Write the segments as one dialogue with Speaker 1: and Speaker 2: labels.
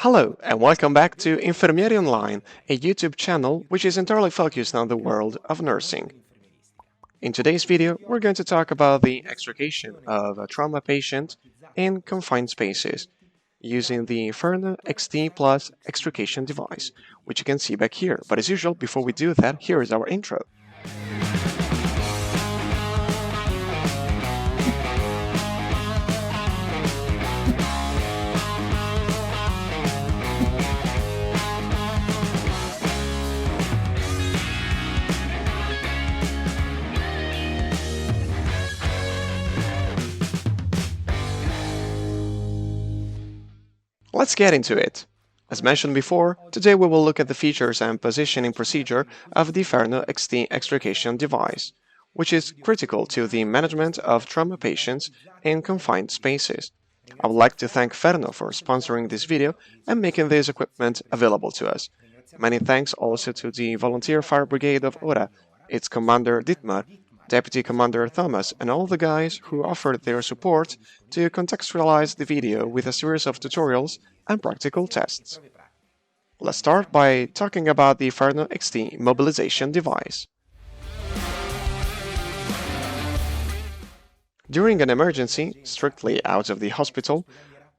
Speaker 1: Hello, and welcome back to Infermieri Online, a YouTube channel which is entirely focused on the world of nursing. In today's video, we're going to talk about the extrication of a trauma patient in confined spaces using the Ferno XT Plus extrication device, which you can see back here. But as usual, before we do that, here is our intro. Let's get into it. As mentioned before, today we will look at the features and positioning procedure of the Ferno XT extrication device, which is critical to the management of trauma patients in confined spaces. I would like to thank Ferno for sponsoring this video and making this equipment available to us. Many thanks also to the Volunteer Fire Brigade of Ora, its Commander Dietmar, Deputy Commander Thomas, and all the guys who offered their support to contextualize the video with a series of tutorials and practical tests. Let's start by talking about the Ferno XT mobilization device. During an emergency, strictly out of the hospital,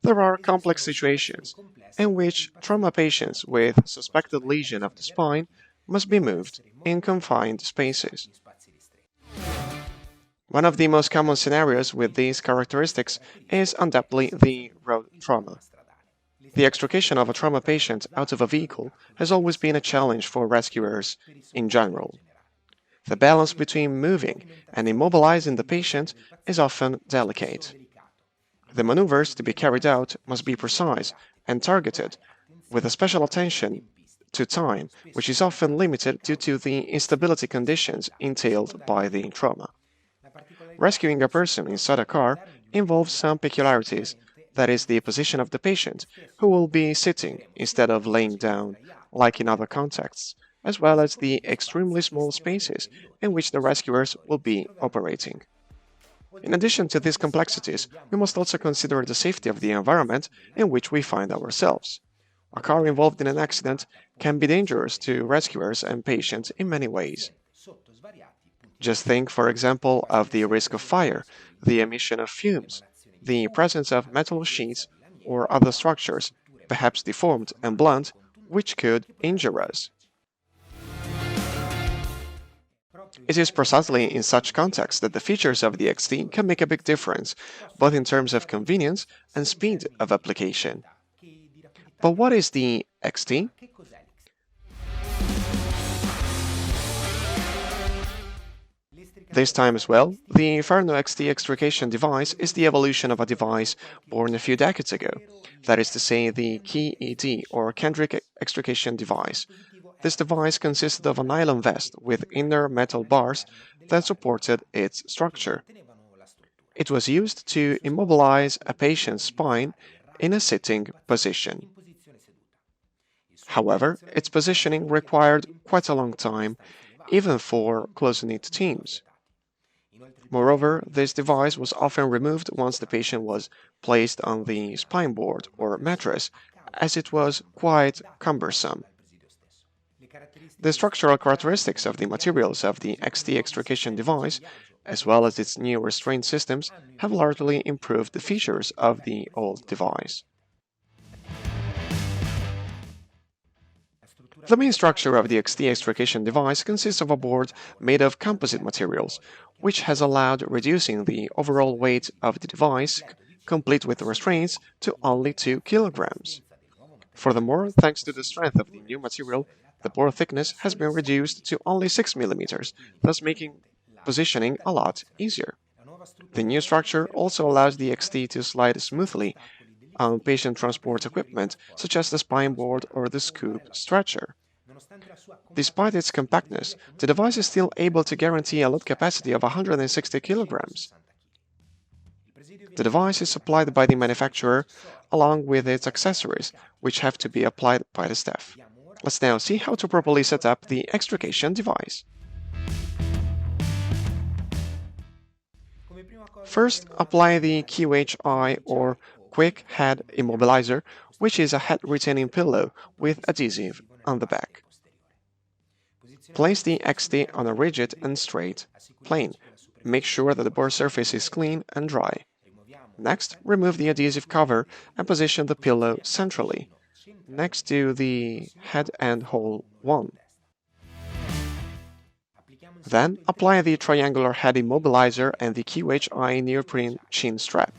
Speaker 1: there are complex situations in which trauma patients with suspected lesion of the spine must be moved in confined spaces. One of the most common scenarios with these characteristics is undoubtedly the road trauma. The extrication of a trauma patient out of a vehicle has always been a challenge for rescuers in general. The balance between moving and immobilizing the patient is often delicate. The maneuvers to be carried out must be precise and targeted, with a special attention to time, which is often limited due to the instability conditions entailed by the trauma. Rescuing a person inside a car involves some peculiarities, that is, the position of the patient, who will be sitting instead of laying down, like in other contexts, as well as the extremely small spaces in which the rescuers will be operating. In addition to these complexities, we must also consider the safety of the environment in which we find ourselves. A car involved in an accident can be dangerous to rescuers and patients in many ways. Just think, for example, of the risk of fire, the emission of fumes, the presence of metal sheets or other structures, perhaps deformed and blunt, which could injure us. It is precisely in such contexts that the features of the XT can make a big difference, both in terms of convenience and speed of application. But what is the XT? This time as well, the Ferno XT extrication device is the evolution of a device born a few decades ago, that is to say the KED or Kendrick extrication device. This device consisted of a nylon vest with inner metal bars that supported its structure. It was used to immobilize a patient's spine in a sitting position. However, its positioning required quite a long time, even for close-knit teams. Moreover, this device was often removed once the patient was placed on the spine board or mattress, as it was quite cumbersome. The structural characteristics of the materials of the XT extrication device, as well as its new restraint systems, have largely improved the features of the old device. The main structure of the XT extrication device consists of a board made of composite materials, which has allowed reducing the overall weight of the device, complete with restraints, to only 2 kilograms. Furthermore, thanks to the strength of the new material, the board thickness has been reduced to only 6 millimeters, thus making positioning a lot easier. The new structure also allows the XT to slide smoothly on patient transport equipment such as the spine board or the scoop stretcher. Despite its compactness, the device is still able to guarantee a load capacity of 160 kilograms. The device is supplied by the manufacturer along with its accessories, which have to be applied by the staff. Let's now see how to properly set up the extrication device. First, apply the QHI or Quick Head Immobilizer which is a head-retaining pillow with adhesive on the back. Place the XT on a rigid and straight plane. Make sure that the board surface is clean and dry. Next, remove the adhesive cover and position the pillow centrally, next to the head and hole 1. Then, apply the triangular head immobilizer and the QHI neoprene chin strap.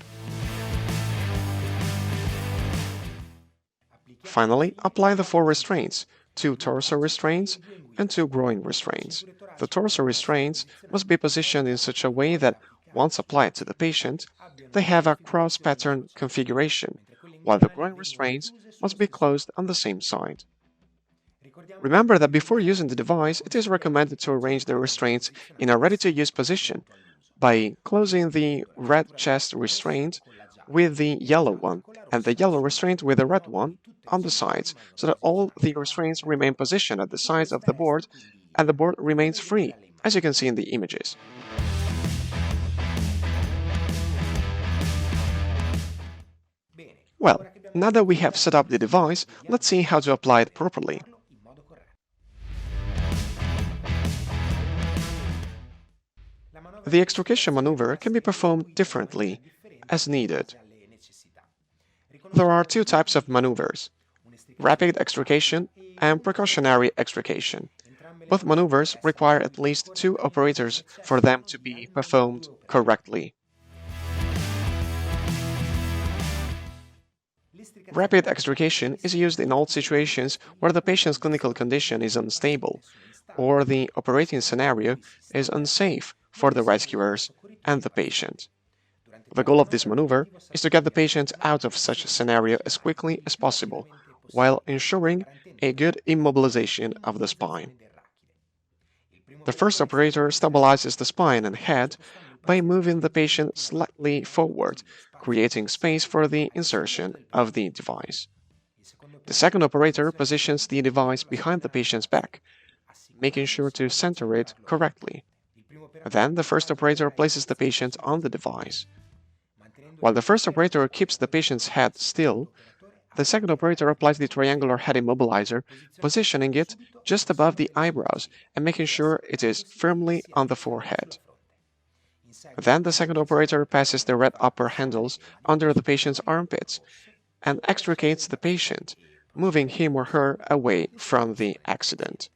Speaker 1: Finally, apply the 4 restraints, 2 torso restraints and 2 groin restraints. The torso restraints must be positioned in such a way that, once applied to the patient, they have a cross-pattern configuration, while the groin restraints must be closed on the same side. Remember that before using the device, it is recommended to arrange the restraints in a ready-to-use position by closing the red chest restraint with the yellow one and the yellow restraint with the red one on the sides, so that all the restraints remain positioned at the sides of the board and the board remains free, as you can see in the images. Well, now that we have set up the device, let's see how to apply it properly. The extrication maneuver can be performed differently as needed. There are 2 types of maneuvers: rapid extrication and precautionary extrication. Both maneuvers require at least 2 operators for them to be performed correctly. Rapid extrication is used in all situations where the patient's clinical condition is unstable or the operating scenario is unsafe for the rescuers and the patient. The goal of this maneuver is to get the patient out of such a scenario as quickly as possible, while ensuring a good immobilization of the spine. The first operator stabilizes the spine and head by moving the patient slightly forward, creating space for the insertion of the device. The second operator positions the device behind the patient's back, making sure to center it correctly. Then the first operator places the patient on the device. While the first operator keeps the patient's head still, the second operator applies the triangular head immobilizer, positioning it just above the eyebrows and making sure it is firmly on the forehead. Then the second operator passes the red upper handles under the patient's armpits and extricates the patient, moving him or her away from the accident.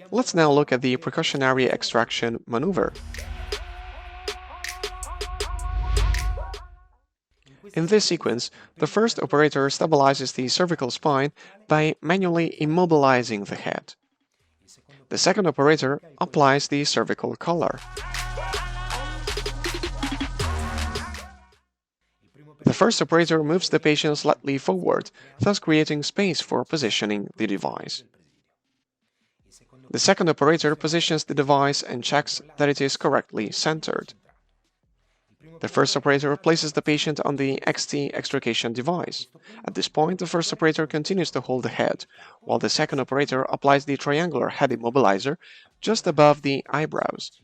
Speaker 1: Let's now look at the precautionary extraction maneuver. In this sequence, the first operator stabilizes the cervical spine by manually immobilizing the head. The second operator applies the cervical collar. The first operator moves the patient slightly forward, thus creating space for positioning the device. The second operator positions the device and checks that it is correctly centered. The first operator places the patient on the XT extrication device. At this point, the first operator continues to hold the head, while the second operator applies the triangular head immobilizer just above the eyebrows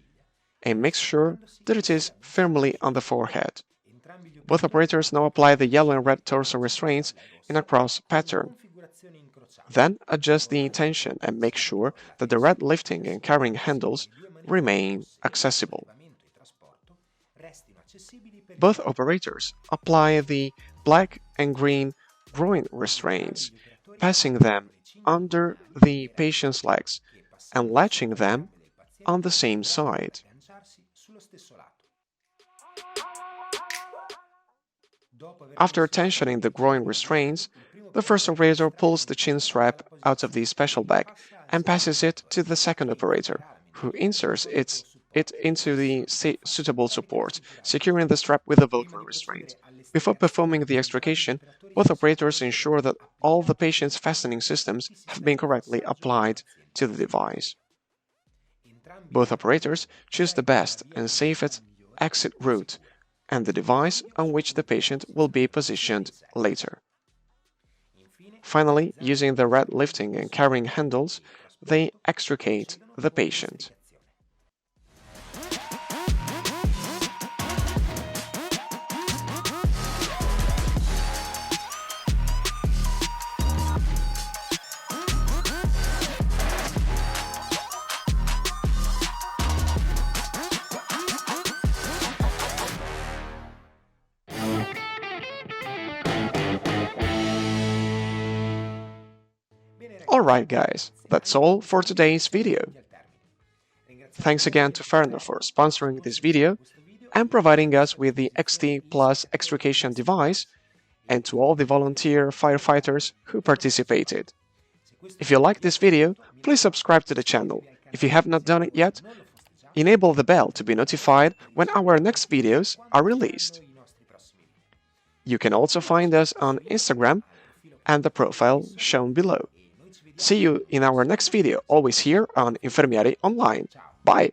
Speaker 1: and makes sure that it is firmly on the forehead. Both operators now apply the yellow and red torso restraints in a cross pattern. Then adjust the tension and make sure that the red lifting and carrying handles remain accessible. Both operators apply the black and green groin restraints, passing them under the patient's legs and latching them on the same side. After tensioning the groin restraints, the first operator pulls the chin strap out of the special bag and passes it to the second operator, who inserts it into the suitable support, securing the strap with a Velcro restraint. Before performing the extrication, both operators ensure that all the patient's fastening systems have been correctly applied to the device. Both operators choose the best and safest exit route and the device on which the patient will be positioned later. Finally, using the red lifting and carrying handles, they extricate the patient. Alright guys, that's all for today's video. Thanks again to Ferner for sponsoring this video and providing us with the XT Plus extrication device, and to all the volunteer firefighters who participated. If you like this video, please subscribe to the channel. If you have not done it yet, enable the bell to be notified when our next videos are released. You can also find us on Instagram and the profile shown below. See you in our next video, always here on Infermieri Online. Bye!